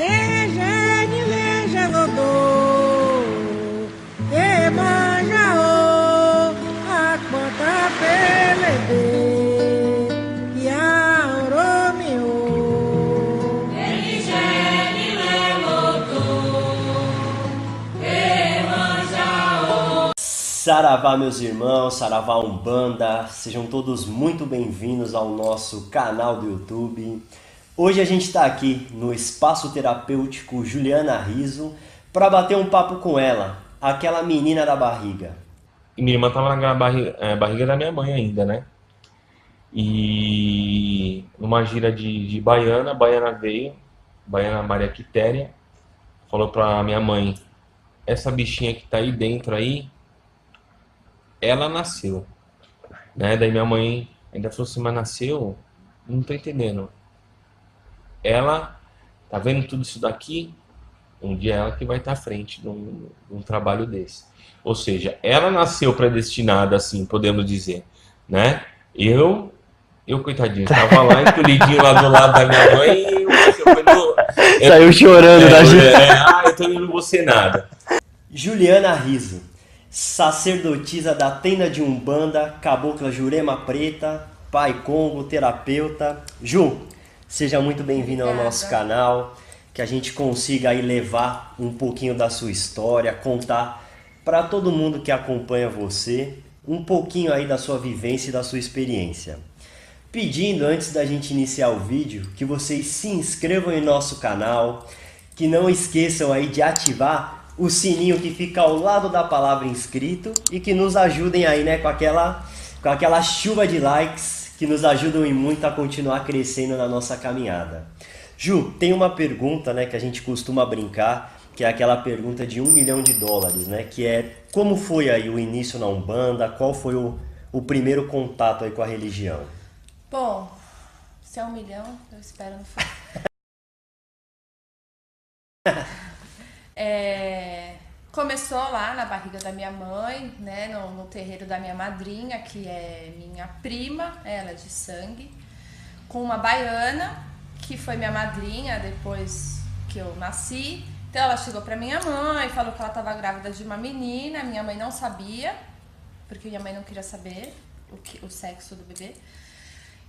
Eje leje lodô, emanja o, akpota pelebe, yaoromi o. Eje lodô, emanja o. Saravá, meus irmãos, Saravá Umbanda, sejam todos muito bem-vindos ao nosso canal do YouTube. Hoje a gente está aqui no Espaço Terapêutico Juliana Riso para bater um papo com ela, aquela menina da barriga. E minha irmã estava na barriga da minha mãe ainda, né? E numa gira de Baiana, a Baiana veio, Baiana Maria Quitéria, falou pra minha mãe: essa bichinha que tá aí dentro aí, ela nasceu, né? Daí minha mãe ainda falou assim: mas nasceu? Não tô entendendo. Ela tá vendo tudo isso daqui? Um dia ela que vai estar à frente de um trabalho desse. Ou seja, ela nasceu predestinada, assim, podemos dizer, né? Eu coitadinho, estava lá encolhidinho lá do lado da minha mãe e Saiu chorando da gente. eu também não vou ser nada. Juliana Riso, sacerdotisa da tenda de Umbanda, cabocla Jurema Preta, pai Congo, terapeuta. Ju, seja muito bem-vinda ao nosso canal, que a gente consiga aí levar um pouquinho da sua história, contar para todo mundo que acompanha você um pouquinho aí da sua vivência e da sua experiência. Pedindo, antes da gente iniciar o vídeo, que vocês se inscrevam em nosso canal, que não esqueçam aí de ativar o sininho que fica ao lado da palavra inscrito e que nos ajudem aí, né, com aquela chuva de likes que nos ajudam e muito a continuar crescendo na nossa caminhada. Ju, tem uma pergunta, né, que a gente costuma brincar, que é aquela pergunta de $1 milhão, né, que é: como foi aí o início na Umbanda, qual foi o primeiro contato aí com a religião? Bom, se é 1 milhão, eu espero no futuro. Começou lá na barriga da minha mãe, né, no terreiro da minha madrinha, que é minha prima, ela é de sangue, com uma baiana, que foi minha madrinha depois que eu nasci. Então ela chegou pra minha mãe, falou que ela estava grávida de uma menina, minha mãe não sabia, porque minha mãe não queria saber o sexo do bebê.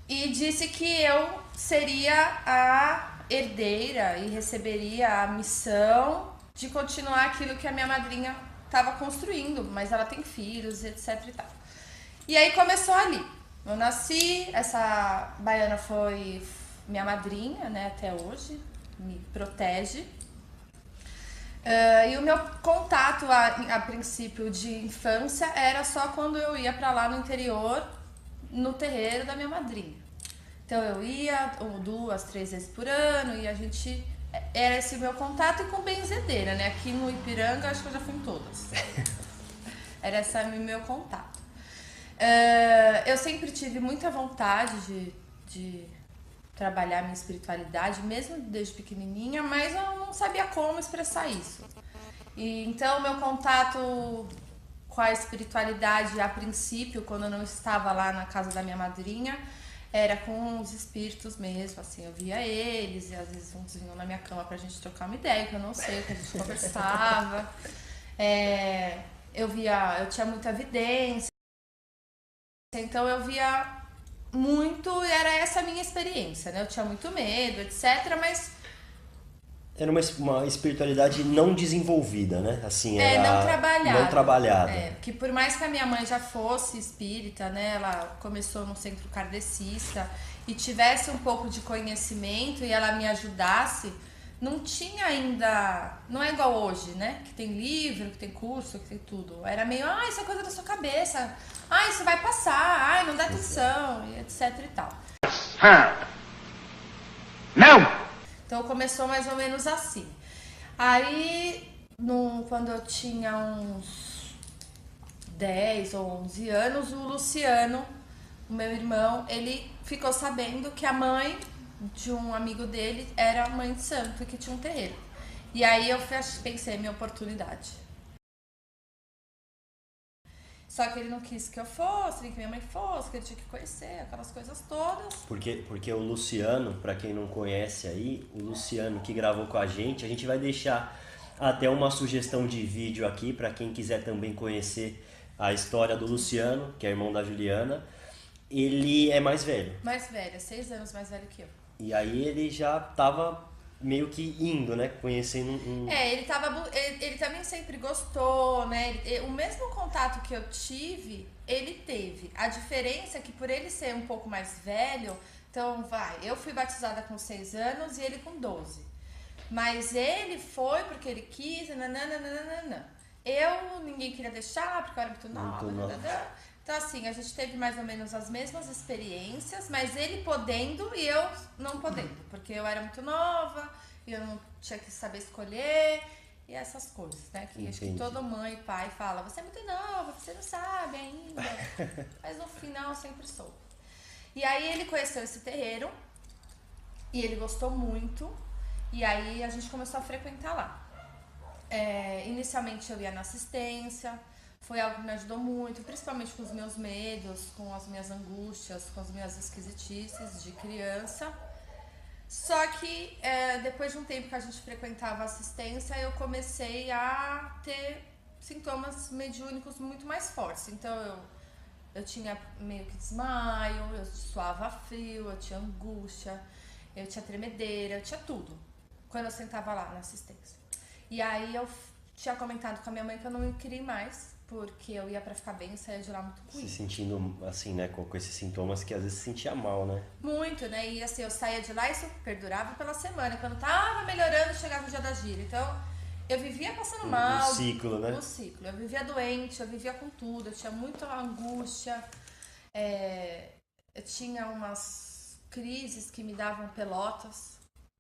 E disse que eu seria a herdeira e receberia a missão de continuar aquilo que a minha madrinha estava construindo, mas ela tem filhos, etc e tal. E aí começou ali. Eu nasci, essa baiana foi minha madrinha, né, até hoje, me protege. E o meu contato a princípio de infância era só quando eu ia para lá no interior, no terreiro da minha madrinha. Então eu ia 2, 3 vezes por ano e a gente... Era esse o meu contato, e com benzedeira, né? Aqui no Ipiranga, acho que eu já fui em todas. Era esse o meu contato. Eu sempre tive muita vontade de trabalhar minha espiritualidade, mesmo desde pequenininha, mas eu não sabia como expressar isso. E então, meu contato com a espiritualidade, a princípio, quando eu não estava lá na casa da minha madrinha, era com os espíritos mesmo, assim, eu via eles, e às vezes uns vinham na minha cama pra gente trocar uma ideia, que eu não sei o que a gente conversava. Eu tinha muita evidência, então eu via muito, e era essa a minha experiência, né? Eu tinha muito medo, etc, mas... Era uma espiritualidade não desenvolvida, né? Assim, era não trabalhada. Não trabalhada. Que por mais que a minha mãe já fosse espírita, né? Ela começou no centro kardecista e tivesse um pouco de conhecimento e ela me ajudasse, não tinha ainda... Não é igual hoje, né? Que tem livro, que tem curso, que tem tudo. Era meio, isso é coisa da sua cabeça. Isso vai passar. Não dá atenção, e etc e tal. Não! Então começou mais ou menos assim. Aí, quando eu tinha uns 10 ou 11 anos, o Luciano, o meu irmão, ele ficou sabendo que a mãe de um amigo dele era mãe de santo e que tinha um terreiro. E aí eu pensei, minha oportunidade. Só que ele não quis que eu fosse, nem que minha mãe fosse, que ele tinha que conhecer, aquelas coisas todas. Porque o Luciano, para quem não conhece aí, o Luciano que gravou com a gente vai deixar até uma sugestão de vídeo aqui para quem quiser também conhecer a história do Luciano, que é irmão da Juliana. Ele é mais velho. Mais velha, 6 anos mais velho que eu. E aí ele já tava meio que indo, né? Conhecendo um... Ele também sempre gostou, né? O mesmo contato que eu tive, ele teve. A diferença é que por ele ser um pouco mais velho, então eu fui batizada com 6 anos e ele com 12. Mas ele foi porque ele quis, nananana. Ninguém queria deixar, porque eu era muito nova. Então, assim, a gente teve mais ou menos as mesmas experiências, mas ele podendo e eu não podendo, porque eu era muito nova e eu não tinha que saber escolher e essas coisas, né? Que acho que toda mãe e pai fala, você é muito nova, você não sabe ainda. Mas no final eu sempre soube. E aí ele conheceu esse terreiro e ele gostou muito e aí a gente começou a frequentar lá. Inicialmente eu ia na assistência. Foi algo que me ajudou muito, principalmente com os meus medos, com as minhas angústias, com as minhas esquisitices de criança. Só que depois de um tempo que a gente frequentava a assistência, eu comecei a ter sintomas mediúnicos muito mais fortes. Então eu tinha meio que desmaio, eu suava frio, eu tinha angústia, eu tinha tremedeira, eu tinha tudo. Quando eu sentava lá na assistência. E aí eu tinha comentado com a minha mãe que eu não queria ir mais. Porque eu ia pra ficar bem e saía de lá muito ruim. Se sentindo assim, né, com esses sintomas que às vezes se sentia mal, né? Muito, né? E assim, eu saía de lá e isso perdurava pela semana. Quando tava melhorando, chegava o dia da gira. Então, eu vivia passando mal. O ciclo, né? O ciclo. Eu vivia doente, eu vivia com tudo. Eu tinha muita angústia. Eu tinha umas crises que me davam pelotas,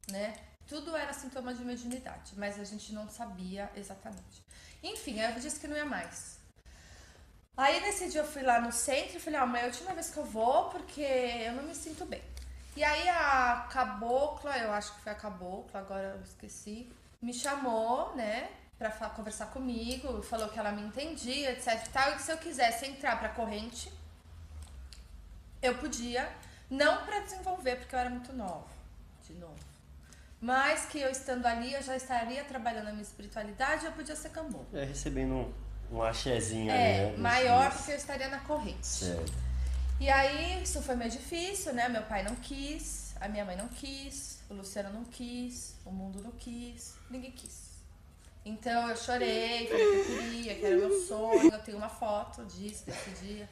né? Tudo era sintoma de mediunidade, mas a gente não sabia exatamente. Enfim, aí eu disse que não ia mais. Aí nesse dia eu fui lá no centro e falei, mãe, é a última vez que eu vou porque eu não me sinto bem. E aí a cabocla, eu acho que foi a cabocla, agora eu esqueci, me chamou, né, pra conversar comigo, falou que ela me entendia, etc e tal, e que se eu quisesse entrar pra corrente, eu podia, não pra desenvolver, porque eu era muito nova, de novo. Mas que eu estando ali, eu já estaria trabalhando a minha espiritualidade, eu podia ser cambô. Recebendo um axézinho ali, né? Maior porque eu estaria na corrente. Certo. E aí, isso foi meio difícil, né? Meu pai não quis, a minha mãe não quis, o Luciano não quis, o mundo não quis, ninguém quis. Então eu chorei, falei que eu queria, que era meu sonho, eu tenho uma foto disso, desse dia,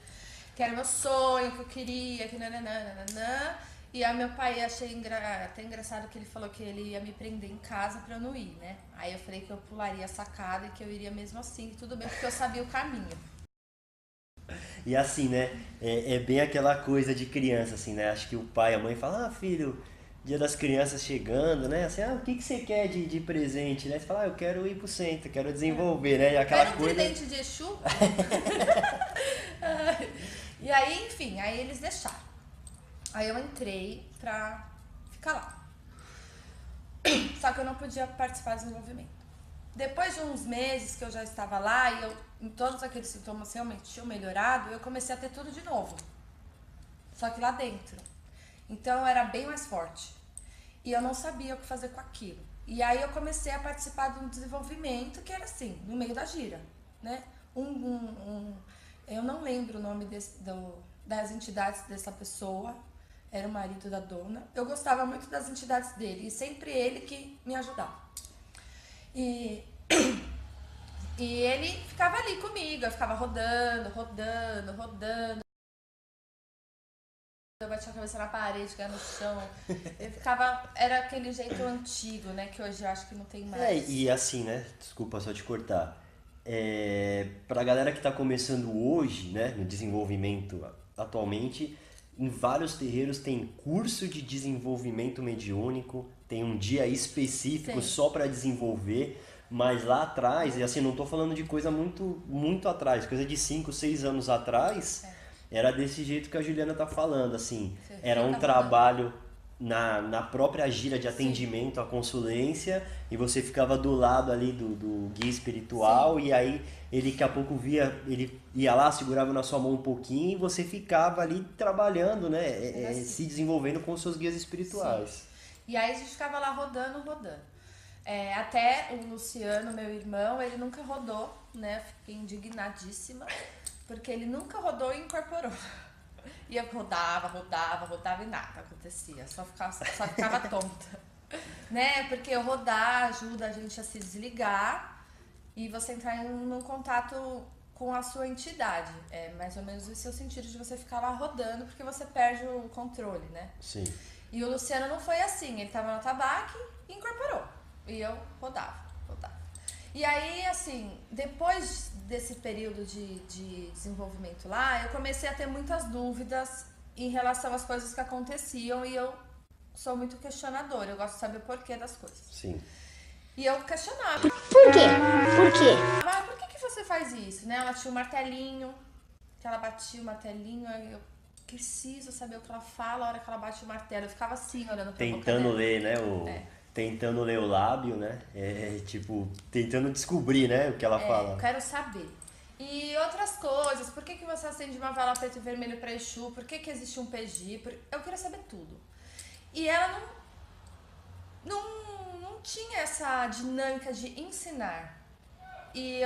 que era meu sonho, que eu queria, que nananana. E aí meu pai, achei até engraçado que ele falou que ele ia me prender em casa pra eu não ir, né? Aí eu falei que eu pularia a sacada e que eu iria mesmo assim, tudo bem, porque eu sabia o caminho. E assim, né, é bem aquela coisa de criança, assim, né? Acho que o pai e a mãe falam, filho, dia das crianças chegando, né? Assim, o que você quer de presente, né? Você fala, eu quero ir pro centro, quero desenvolver, né? E aquela Era um coisa... tridente de Exu. E aí, enfim, aí eles deixaram. Aí eu entrei pra ficar lá. Só que eu não podia participar do desenvolvimento. Depois de uns meses que eu já estava lá e todos aqueles sintomas realmente tinham melhorado, eu comecei a ter tudo de novo. Só que lá dentro. Então era bem mais forte. E eu não sabia o que fazer com aquilo. E aí eu comecei a participar de um desenvolvimento que era assim, no meio da gira, né? Eu não lembro o nome das entidades dessa pessoa. Era o marido da dona. Eu gostava muito das entidades dele. E sempre ele que me ajudava. E ele ficava ali comigo. Eu ficava rodando. Eu batia a cabeça na parede, caía no chão. Eu ficava... Era aquele jeito antigo, né? Que hoje eu acho que não tem mais. E assim, né? Desculpa só te cortar. Pra galera que tá começando hoje, né? No desenvolvimento atualmente... Em vários terreiros tem curso de desenvolvimento mediúnico, tem um dia específico só para desenvolver, mas lá atrás, e assim, não tô falando de coisa muito, muito atrás, coisa de 5, 6 anos atrás, era desse jeito que a Juliana tá falando, assim, era um trabalho na própria gira de atendimento, a consulência, e você ficava do lado ali do guia espiritual, e aí ele daqui a pouco via, ele ia lá, segurava na sua mão um pouquinho, e você ficava ali trabalhando, né? Se desenvolvendo com os seus guias espirituais. Sim. E aí a gente ficava lá rodando. Até o Luciano, meu irmão, ele nunca rodou, né? Fiquei indignadíssima, porque ele nunca rodou e incorporou. E eu rodava e nada acontecia, só ficava tonta. Né? Porque eu rodar ajuda a gente a se desligar e você entrar num contato com a sua entidade. É mais ou menos esse é o sentido de você ficar lá rodando, porque você perde o controle, né? Sim. E o Luciano não foi assim, ele tava no tabaco e incorporou. E eu rodava. E aí, assim, depois desse período de desenvolvimento lá, eu comecei a ter muitas dúvidas em relação às coisas que aconteciam e eu sou muito questionadora, eu gosto de saber o porquê das coisas. Sim. E eu questionava. Por quê? Por quê? Ah, por que você faz isso, né? Ela tinha um martelinho, que ela batia o martelinho, aí eu preciso saber o que ela fala a hora que ela bate o martelo. Eu ficava assim, olhando pra boca Tentando dela. ler, né? Tentando ler o lábio, né? Tipo, tentando descobrir, né? O que ela fala. Eu quero saber. E outras coisas, por que você acende uma vela preta e vermelho pra Exu? Por que existe um PG? Eu queria saber tudo. E ela não tinha essa dinâmica de ensinar. E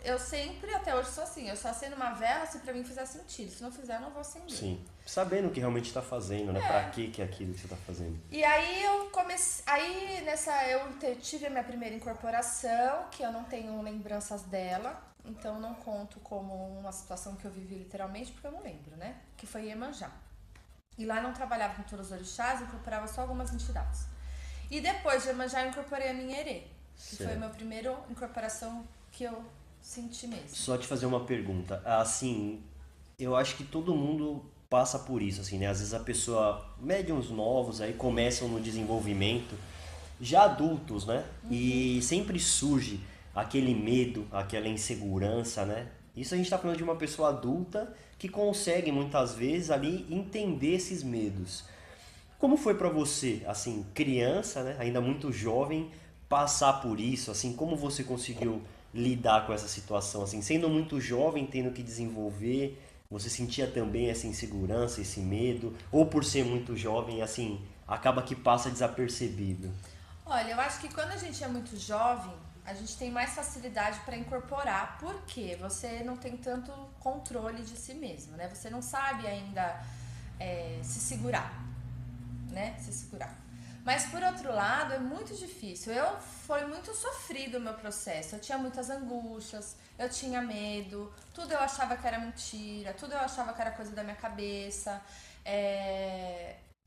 eu sempre, até hoje, sou assim. Eu só acendo uma vela se pra mim fizer sentido. Se não fizer, eu não vou acender. Sim. Sabendo o que realmente está fazendo, né? Pra que é aquilo que você tá fazendo. E aí eu comecei. Aí eu tive a minha primeira incorporação, que eu não tenho lembranças dela. Então eu não conto como uma situação que eu vivi literalmente, porque eu não lembro, né? Que foi em Iemanjá. E lá eu não trabalhava com todos os orixás, incorporava só algumas entidades. E depois de Iemanjá eu incorporei a minha Erê, que foi a minha primeira incorporação que eu senti mesmo. Só te fazer uma pergunta. Assim, eu acho que todo mundo passa por isso, assim, né? Às vezes a pessoa, médiums novos aí começam no desenvolvimento, já adultos, né? E sempre surge aquele medo, aquela insegurança, né? Isso a gente tá falando de uma pessoa adulta que consegue muitas vezes ali entender esses medos. Como foi pra você, assim, criança, né? Ainda muito jovem, passar por isso, assim, como você conseguiu lidar com essa situação, assim, sendo muito jovem, tendo que desenvolver, você sentia também essa insegurança, esse medo, ou por ser muito jovem, assim, acaba que passa desapercebido? Olha, eu acho que quando a gente é muito jovem, a gente tem mais facilidade para incorporar, porque você não tem tanto controle de si mesmo, né? Você não sabe ainda se segurar, né? Se segurar. Mas por outro lado, é muito difícil. Foi muito sofrido o meu processo. Eu tinha muitas angústias, eu tinha medo, tudo eu achava que era mentira, tudo eu achava que era coisa da minha cabeça.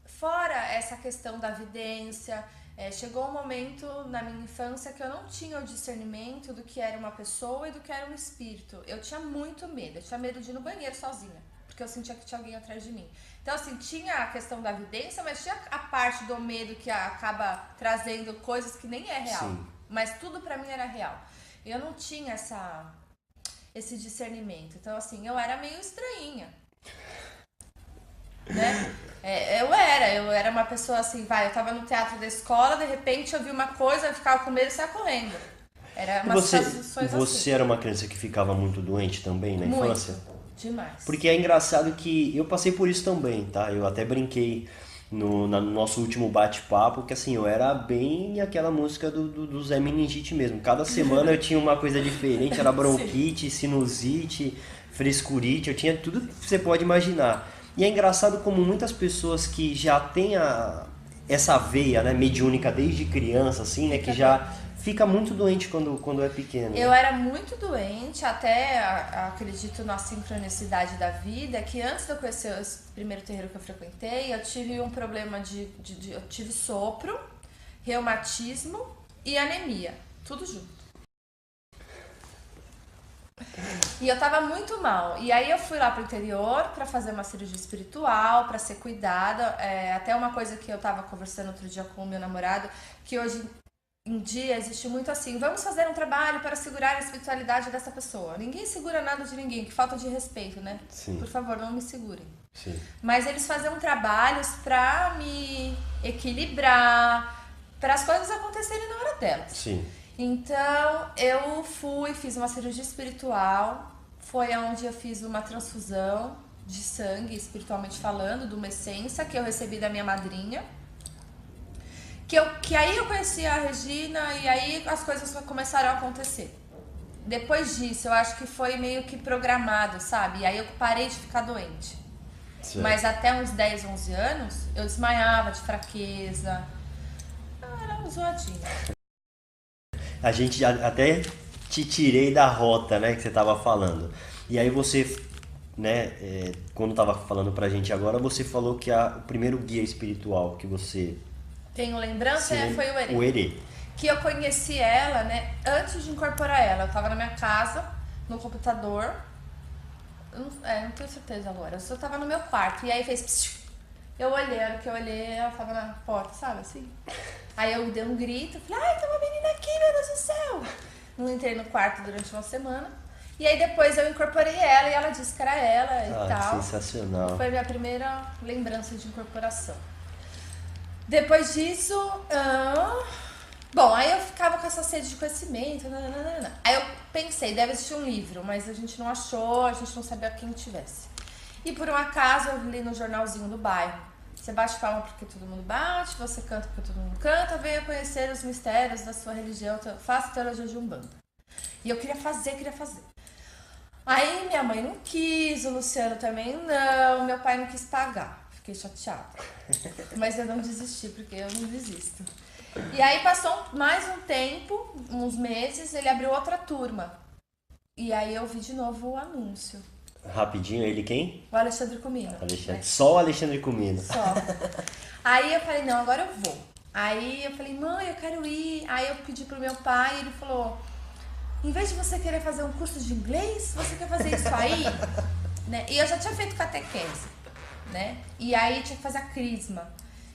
Fora essa questão da vidência, chegou um momento na minha infância que eu não tinha o discernimento do que era uma pessoa e do que era um espírito. Eu tinha muito medo, eu tinha medo de ir no banheiro sozinha, porque eu sentia que tinha alguém atrás de mim. Então, assim, tinha a questão da vidência, mas tinha a parte do medo que acaba trazendo coisas que nem é real. Sim. Mas tudo pra mim era real. Eu não tinha esse discernimento. Então, assim, eu era meio estranhinha. Né? Eu era uma pessoa assim, eu tava no teatro da escola, de repente eu vi uma coisa, eu ficava com medo e saia correndo. Era uma situações você assim. era uma criança que ficava muito doente também na infância? Demais. Porque é engraçado que eu passei por isso também, tá? Eu até brinquei no nosso último bate-papo, que assim, eu era bem aquela música do Zé Meningite mesmo. Cada semana eu tinha uma coisa diferente, era bronquite, sinusite, frescurite, eu tinha tudo que você pode imaginar. E é engraçado como muitas pessoas que já têm essa veia, né, mediúnica desde criança, assim, né, que já fica muito doente quando é pequeno. Eu era muito doente, até acredito na sincronicidade da vida, que antes de eu conhecer o primeiro terreiro que eu frequentei, eu tive um problema eu tive sopro, reumatismo e anemia, tudo junto. E eu tava muito mal. E aí eu fui lá pro interior pra fazer uma cirurgia espiritual, pra ser cuidada. Até uma coisa que eu tava conversando outro dia com o meu namorado, que hoje em dia existe muito assim, vamos fazer um trabalho para segurar a espiritualidade dessa pessoa. Ninguém segura nada de ninguém, que falta de respeito, né? Sim. Por favor, não me segurem. Sim. Mas eles faziam trabalhos para me equilibrar, para as coisas acontecerem na hora delas. Sim. Então, eu fiz uma cirurgia espiritual, foi onde eu fiz uma transfusão de sangue, espiritualmente falando, de uma essência que eu recebi da minha madrinha. Que aí eu conheci a Regina e aí as coisas começaram a acontecer. Depois disso, eu acho que foi meio que programado, sabe? E aí eu parei de ficar doente. Certo. Mas até uns 10, 11 anos, eu desmaiava de fraqueza. Era um zoadinho. A gente até te tirei da rota, né, que você tava falando. E aí você, né, quando tava falando pra gente agora, você falou que o primeiro guia espiritual que você... Tenho lembrança, foi o Herê. O Herê. Que eu conheci ela, né, antes de incorporar ela. Eu tava na minha casa, no computador. Não tenho certeza agora. Eu só tava no meu quarto. E aí fez... Psiu. Eu olhei, a hora que eu olhei, ela tava na porta, sabe, assim? Aí eu dei um grito, falei, ai, tem uma menina aqui, meu Deus do céu! Não entrei no quarto durante uma semana. E aí depois eu incorporei ela e ela disse que era ela e tal. Sensacional. Foi a minha primeira lembrança de incorporação. Depois disso, bom, aí eu ficava com essa sede de conhecimento, nananana. Aí eu pensei, deve existir um livro, mas a gente não achou, a gente não sabia quem tivesse. E por um acaso eu li no jornalzinho do bairro. Você bate palma porque todo mundo bate, você canta porque todo mundo canta, venha conhecer os mistérios da sua religião, faça teologia de Umbanda. E eu queria fazer. Aí minha mãe não quis, o Luciano também não, meu pai não quis pagar. Fiquei chateada. Mas eu não desisti, porque eu não desisto. E aí passou mais um tempo, uns meses, ele abriu outra turma. E aí eu vi de novo o anúncio. Rapidinho, ele quem? O Alexandre Comino. Alexandre. Só o Alexandre Comino. Só. Aí eu falei, não, agora eu vou. Aí eu falei, mãe, eu quero ir. Aí eu pedi pro meu pai e ele falou, em vez de você querer fazer um curso de inglês, você quer fazer isso aí? Né? E eu já tinha feito catequese, né? E aí tinha que fazer a crisma.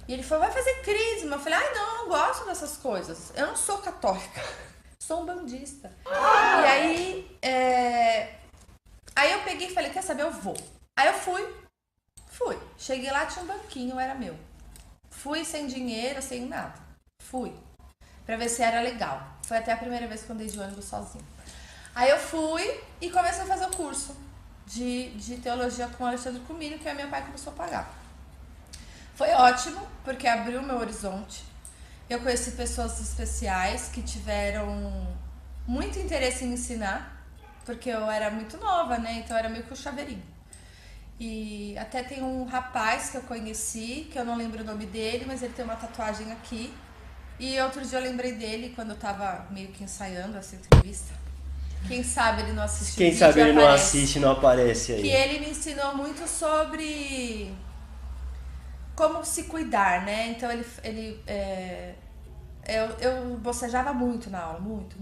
E ele falou, vai fazer crisma. Eu falei, ai não, eu não gosto dessas coisas. Eu não sou católica, sou umbandista. E aí, aí eu peguei e falei, quer saber, eu vou. Aí eu fui. Cheguei lá, tinha um banquinho, era meu. Fui sem dinheiro, sem nada. Fui. Pra ver se era legal. Foi até a primeira vez que eu andei de ônibus sozinho. Aí eu fui e comecei a fazer o curso de teologia com o Alexandre Comino, que meu pai começou a pagar. Foi ótimo, porque abriu meu horizonte. Eu conheci pessoas especiais que tiveram muito interesse em ensinar, porque eu era muito nova, né? Então eu era meio que o chaveirinho. E até tem um rapaz que eu conheci, que eu não lembro o nome dele, mas ele tem uma tatuagem aqui. E outro dia eu lembrei dele quando eu tava meio que ensaiando essa entrevista. Quem sabe ele não assiste. Quem sabe ele não assiste, não aparece aí. Que ele me ensinou muito sobre como se cuidar, né? Então eu bocejava muito na aula, muito.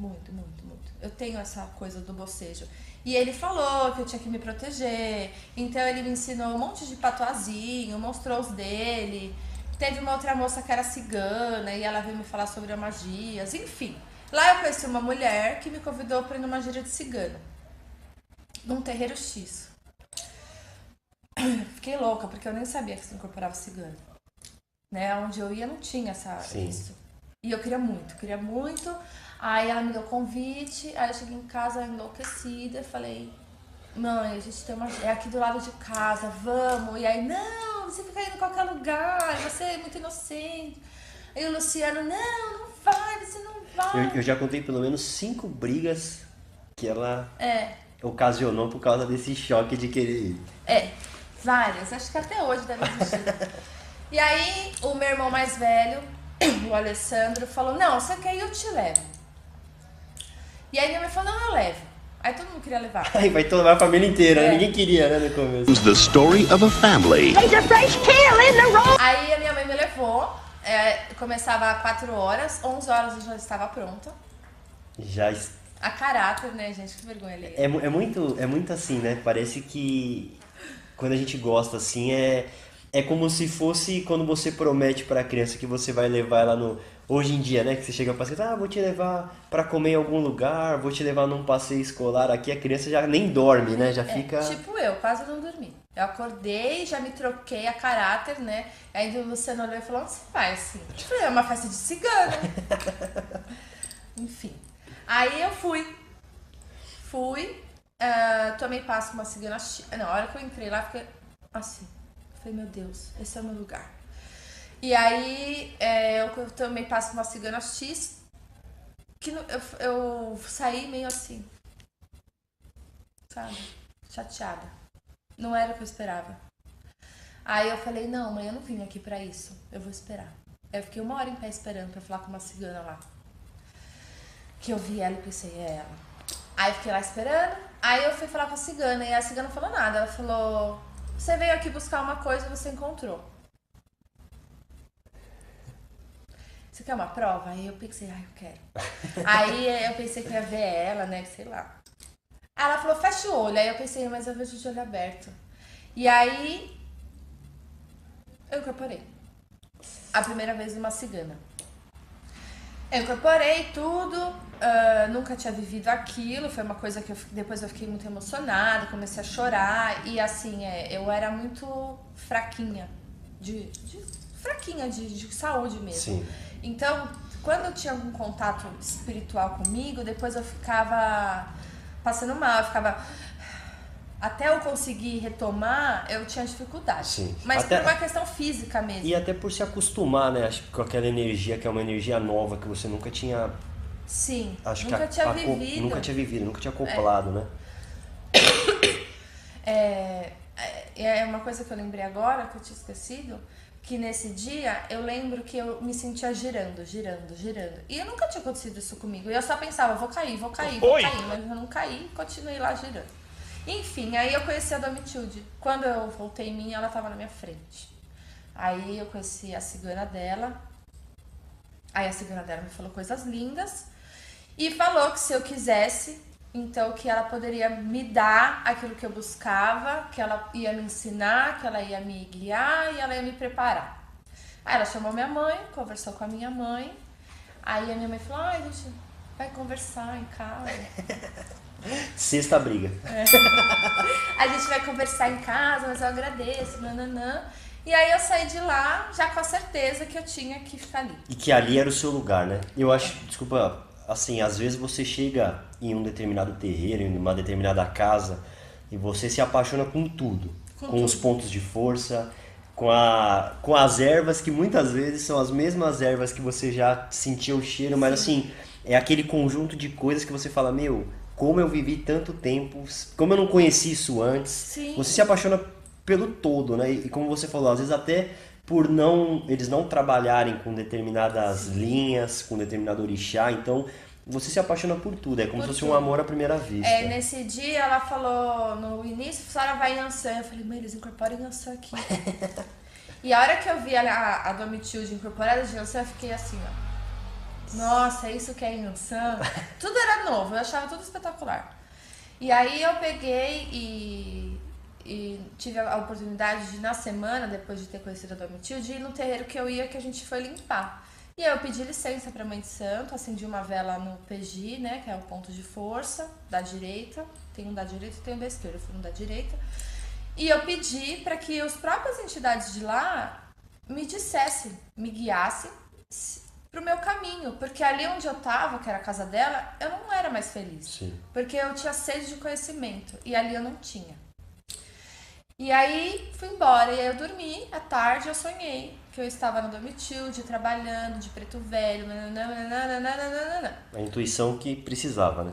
Eu tenho essa coisa do bocejo. E ele falou que eu tinha que me proteger. Então ele me ensinou um monte de patuazinho, mostrou os dele. Teve uma outra moça que era cigana e ela veio me falar sobre magias, enfim. Lá eu conheci uma mulher que me convidou para ir numa gira de cigano, num terreiro X. Fiquei louca, porque eu nem sabia que se incorporava cigano. Né? Onde eu ia não tinha isso. E eu queria muito. Aí ela me deu convite, aí eu cheguei em casa enlouquecida e falei, mãe, a gente tem é aqui do lado de casa, vamos. E aí, não, você fica indo em qualquer lugar, você é muito inocente. Aí o Luciano, não vai, você não vai. Eu já contei pelo menos 5 brigas que ela ocasionou por causa desse choque de querer ir. Várias, acho que até hoje deve existir. E aí o meu irmão mais velho, o Alessandro, falou, não, você quer ir, eu te levo. E aí minha mãe falou, não, eu levo. Aí todo mundo queria levar. Aí vai toda a família inteira, né? Ninguém queria, né, no começo. The story of a family. Aí a minha mãe me levou, começava às 4 horas, 11 horas eu já estava pronta. A caráter, né, gente, que vergonha ali. É muito assim, né? Parece que quando a gente gosta assim, é como se fosse quando você promete pra criança que você vai levar ela Hoje em dia, né, que você chega pra criança, vou te levar pra comer em algum lugar, vou te levar num passeio escolar aqui, a criança já nem dorme, né, já fica... Tipo eu, quase não dormi. Eu acordei, já me troquei a caráter, né? Aí o Luciano olhou e falou, onde você vai, assim? Eu falei, é uma festa de cigano. Enfim. Aí eu fui, tomei passo com uma cigana... Não, a hora que eu entrei lá, fiquei assim. Falei, meu Deus, esse é o meu lugar. E aí eu tomei passo com uma cigana X, que eu saí meio assim, sabe, chateada. Não era o que eu esperava. Aí eu falei, não, mãe, eu não vim aqui pra isso, eu vou esperar. Aí eu fiquei 1 hora em pé esperando pra falar com uma cigana lá. Que eu vi ela e pensei, é ela. Aí eu fiquei lá esperando, aí eu fui falar com a cigana, e a cigana não falou nada. Ela falou, você veio aqui buscar uma coisa e você encontrou. Você quer uma prova? Aí eu pensei, eu quero. Aí eu pensei que eu ia ver ela, né, sei lá. Aí ela falou, fecha o olho. Aí eu pensei, mas eu vejo de olho aberto. E aí, eu incorporei. A primeira vez numa cigana. Eu incorporei tudo, nunca tinha vivido aquilo. Foi uma coisa que depois eu fiquei muito emocionada, comecei a chorar. E assim, eu era muito fraquinha, de saúde mesmo. Sim. Então, quando eu tinha algum contato espiritual comigo, depois eu ficava passando mal, eu ficava... Até eu conseguir retomar, eu tinha dificuldade. Sim. Mas Até... por uma questão física mesmo. E até por se acostumar, né, acho que com aquela energia, que é uma energia nova, que você nunca tinha... Sim, Acho nunca que tinha vivido. Nunca tinha vivido, nunca tinha acoplado, né? É uma coisa que eu lembrei agora, que eu tinha esquecido, que nesse dia eu lembro que eu me sentia girando. E eu nunca tinha acontecido isso comigo. E eu só pensava, vou cair, mas eu não caí, continuei lá girando. Enfim, aí eu conheci a Domitilde. Quando eu voltei em mim, ela tava na minha frente. Aí eu conheci a cigana dela. Aí a cigana dela me falou coisas lindas. E falou que se eu quisesse, então que ela poderia me dar aquilo que eu buscava, que ela ia me ensinar, que ela ia me guiar e ela ia me preparar. Aí ela chamou minha mãe, conversou com a minha mãe. Aí a minha mãe falou, a gente vai conversar em casa. Sexta briga. A gente vai conversar em casa, mas eu agradeço, nananã. E aí eu saí de lá já com a certeza que eu tinha que ficar ali. E que ali era o seu lugar, né? Eu acho, desculpa, assim, às vezes você chega em um determinado terreiro, em uma determinada casa, e você se apaixona com tudo. Com os pontos de força, com as ervas, que muitas vezes são as mesmas ervas que você já sentia o cheiro, mas assim, é aquele conjunto de coisas que você fala, meu, como eu vivi tanto tempo, como eu não conheci isso antes. Sim. Você se apaixona pelo todo, né? E como você falou, às vezes até por eles não trabalharem com determinadas linhas, com determinado orixá, então você se apaixona por tudo, é como se fosse um amor à primeira vista. Nesse dia ela falou no início, a senhora vai em Ansan. Eu falei, mãe, eles incorporam em Ansan aqui. E a hora que eu vi a Domitilde incorporada de Ansan, eu fiquei assim, ó. Nossa, é isso que é em Ansan? Tudo era novo, eu achava tudo espetacular. E aí eu peguei e tive a oportunidade de, na semana, depois de ter conhecido a Domitilde, ir no terreiro que eu ia, que a gente foi limpar. E aí eu pedi licença pra Mãe de Santo, acendi uma vela no PG, né, que é o ponto de força da direita. Tem um da direita e tem um da esquerda, eu fui no da direita. E eu pedi para que as próprias entidades de lá me dissessem, me guiassem pro meu caminho, porque ali onde eu tava, que era a casa dela, eu não era mais feliz. Sim. Porque eu tinha sede de conhecimento e ali eu não tinha. E aí fui embora, e aí eu dormi, à tarde eu sonhei que eu estava no Domitilde, trabalhando de preto velho, nananana. A intuição que precisava, né?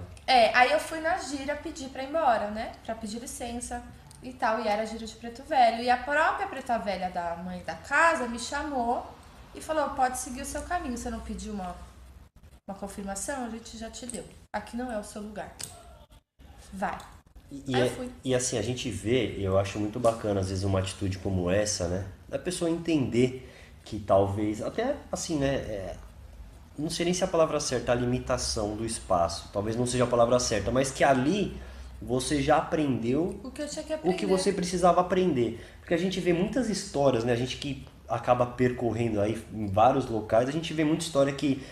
Aí eu fui na gira pedir pra ir embora, né? Pra pedir licença e tal, e era a gira de preto velho. E a própria preta velha da mãe da casa me chamou e falou, pode seguir o seu caminho, você não pediu uma confirmação? A gente já te deu. Aqui não é o seu lugar. Vai. Aí eu fui. E assim, a gente vê, eu acho muito bacana às vezes uma atitude como essa, né? Da pessoa entender que talvez, até assim, né? Não sei nem se é a palavra certa, a limitação do espaço. Talvez não seja a palavra certa, mas que ali você já aprendeu o que eu tinha que aprender. O que você precisava aprender. Porque a gente vê muitas histórias, né? A gente que acaba percorrendo aí em vários locais, a gente vê muita história que,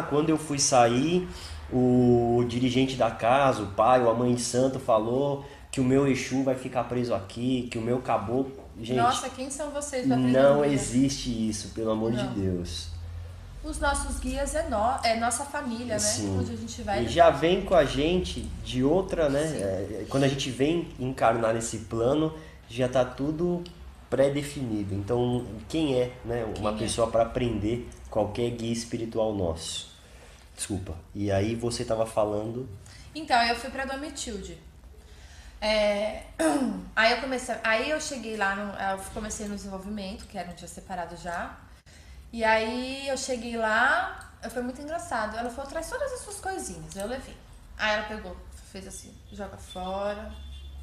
quando eu fui sair, o dirigente da casa, o pai ou a mãe de santo falou que o meu Exu vai ficar preso aqui, que o meu caboclo... Gente, Nossa, quem são vocês pra aprender não guia? existe isso, pelo amor de Não. Deus. Os nossos guias é nossa família, né? Sim. Onde a gente vai. E já vem com a gente de outra, né? Quando a gente vem encarnar nesse plano, já tá tudo pré-definido. Então, quem é, né, uma pessoa para aprender qualquer guia espiritual nosso? Desculpa. E aí você tava falando... Então, eu fui pra Domitilde. Aí eu cheguei lá, eu comecei no desenvolvimento, que era um dia separado já. E aí eu cheguei lá, foi muito engraçado. Ela falou, traz todas as suas coisinhas. Eu levei. Aí ela pegou, fez assim, joga fora,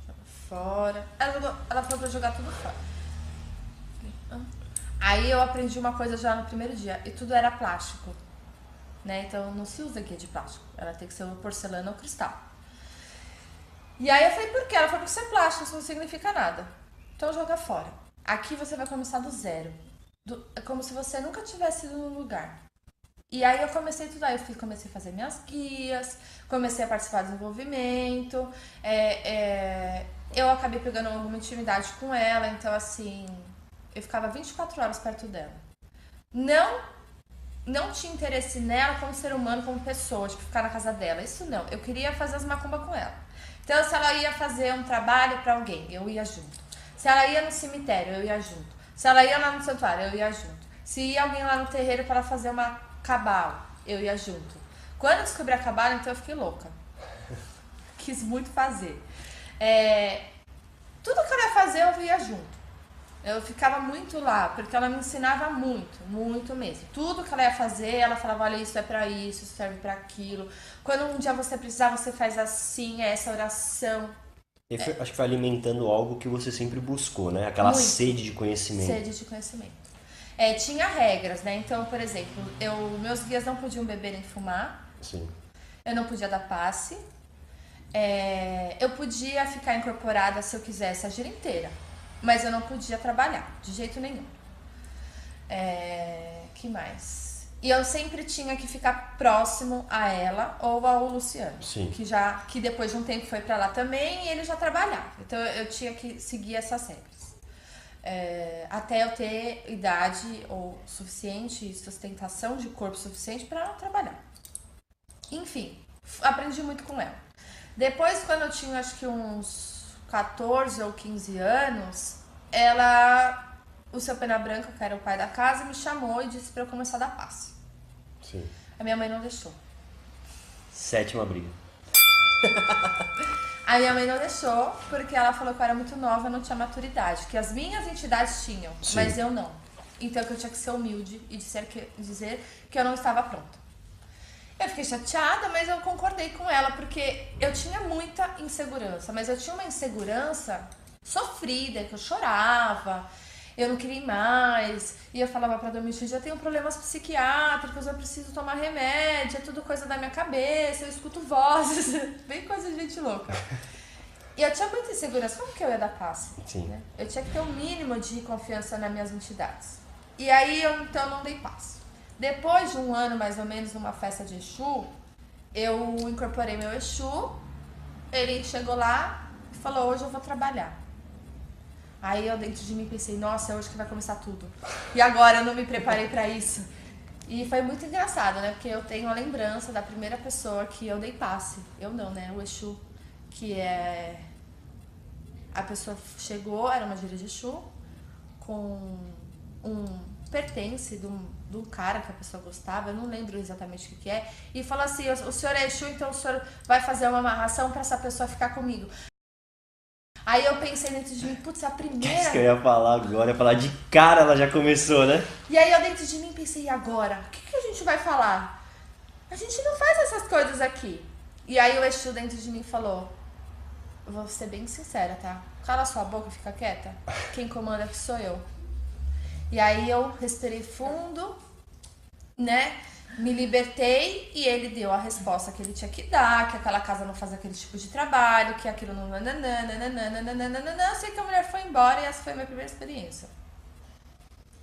joga fora. Ela falou pra jogar tudo fora. Aí eu aprendi uma coisa já no primeiro dia, e tudo era plástico, né? Então não se usa guia de plástico, ela tem que ser porcelana ou cristal. E aí eu falei, por quê? Ela falou, porque isso é plástico, isso não significa nada. Então joga fora. Aqui você vai começar do zero. É como se você nunca tivesse ido num lugar. E aí eu comecei a estudar, comecei a fazer minhas guias, comecei a participar do desenvolvimento, eu acabei pegando alguma intimidade com ela, então assim, eu ficava 24 horas perto dela. Não tinha interesse nela como ser humano, como pessoa, tipo, ficar na casa dela, isso não. Eu queria fazer as macumbas com ela. Então se ela ia fazer um trabalho pra alguém, eu ia junto. Se ela ia no cemitério, eu ia junto. Se ela ia lá no santuário, eu ia junto. Se ia alguém lá no terreiro para ela fazer uma cabala, eu ia junto. Quando eu descobri a cabala, então eu fiquei louca. Quis muito fazer. Tudo que ela ia fazer, eu ia junto. Eu ficava muito lá, porque ela me ensinava muito, muito mesmo. Tudo que ela ia fazer, ela falava, olha, isso é pra isso serve pra aquilo. Quando um dia você precisar, você faz assim, essa oração. Acho que foi alimentando algo que você sempre buscou, né? Aquela Muito. sede de conhecimento. Sede de conhecimento. Tinha regras, né? Então, por exemplo, meus guias não podiam beber nem fumar. Sim. Eu não podia dar passe. Eu podia ficar incorporada se eu quisesse a gira inteira. Mas eu não podia trabalhar, de jeito nenhum. Que mais? E eu sempre tinha que ficar próximo a ela ou ao Luciano. Sim. Que depois de um tempo foi pra lá também e ele já trabalhava. Então eu tinha que seguir essas regras. Até eu ter idade ou suficiente, sustentação de corpo suficiente para trabalhar. Enfim, aprendi muito com ela. Depois, quando eu tinha acho que uns 14 ou 15 anos, o seu Pena Branca, que era o pai da casa, me chamou e disse pra eu começar a dar passe. Sim. A minha mãe não deixou. 7ª briga. A minha mãe não deixou porque ela falou que eu era muito nova, não tinha maturidade, que as minhas entidades tinham, Sim. mas eu não. Então que eu tinha que ser humilde e dizer que eu não estava pronta. Eu fiquei chateada, mas eu concordei com ela, porque eu tinha muita insegurança, mas eu tinha uma insegurança sofrida, que eu chorava, eu não queria ir mais, e eu falava pra Domitilde, eu tenho problemas psiquiátricos, eu preciso tomar remédio, é tudo coisa da minha cabeça, eu escuto vozes, bem coisa de gente louca. E eu tinha muita insegurança, como que eu ia dar passe? Sim. Né? Eu tinha que ter um mínimo de confiança nas minhas entidades. E aí eu então não dei passe. Depois de um ano, mais ou menos, numa festa de Exu, eu incorporei meu Exu, ele chegou lá e falou, hoje eu vou trabalhar. Aí eu dentro de mim pensei, nossa, é hoje que vai começar tudo. E agora eu não me preparei pra isso. E foi muito engraçado, né? Porque eu tenho a lembrança da primeira pessoa que eu dei passe. Eu não, né? O Exu, que é... A pessoa chegou, era uma gira de Exu, com um pertence do cara que a pessoa gostava, eu não lembro exatamente o que é, e falou assim, o senhor é Exu, então o senhor vai fazer uma amarração pra essa pessoa ficar comigo. Aí eu pensei dentro de mim, putz, a primeira... Isso que eu ia falar agora, ia falar de cara, ela já começou, né? E aí eu dentro de mim pensei, e agora? O que a gente vai falar? A gente não faz essas coisas aqui. E aí o Exu dentro de mim falou, eu vou ser bem sincera, tá? Cala sua boca e fica quieta. Quem comanda aqui sou eu. E aí eu respirei fundo, né? Me libertei e ele deu a resposta que ele tinha que dar, que aquela casa não faz aquele tipo de trabalho, que aquilo não... Eu sei que a mulher foi embora e essa foi a minha primeira experiência.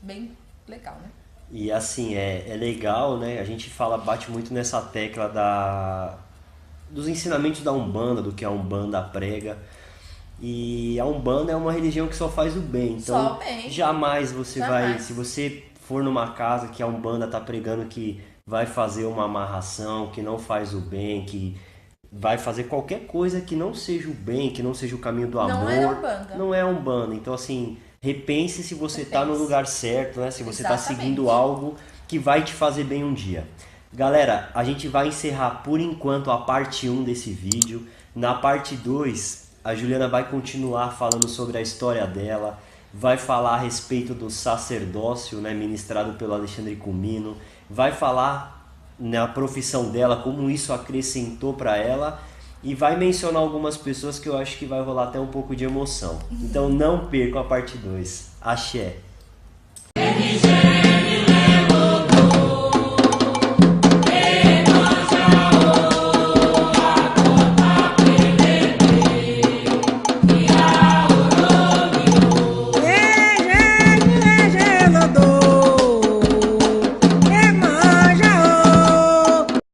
bem legal, né? E assim, é legal, né? A gente bate muito nessa tecla dos ensinamentos da Umbanda, do que a Umbanda prega. E a Umbanda é uma religião que só faz o bem. Então, Só o bem. jamais você vai, Jamais. se você for numa casa que a Umbanda tá pregando que vai fazer uma amarração, que não faz o bem, que vai fazer qualquer coisa que não seja o bem, que não seja o caminho do Não amor, é Umbanda. não é Umbanda. Então, assim, repense se você tá no Repense. lugar certo, né? Se você tá Exatamente. seguindo algo que vai te fazer bem um dia. Galera, a gente vai encerrar por enquanto a parte 1 desse vídeo. Na parte 2, a Juliana vai continuar falando sobre a história dela, vai falar a respeito do sacerdócio, né, ministrado pelo Alexandre Comino, vai falar na profissão dela, como isso acrescentou para ela, e vai mencionar algumas pessoas que eu acho que vai rolar até um pouco de emoção. Então não percam a parte 2. Axé!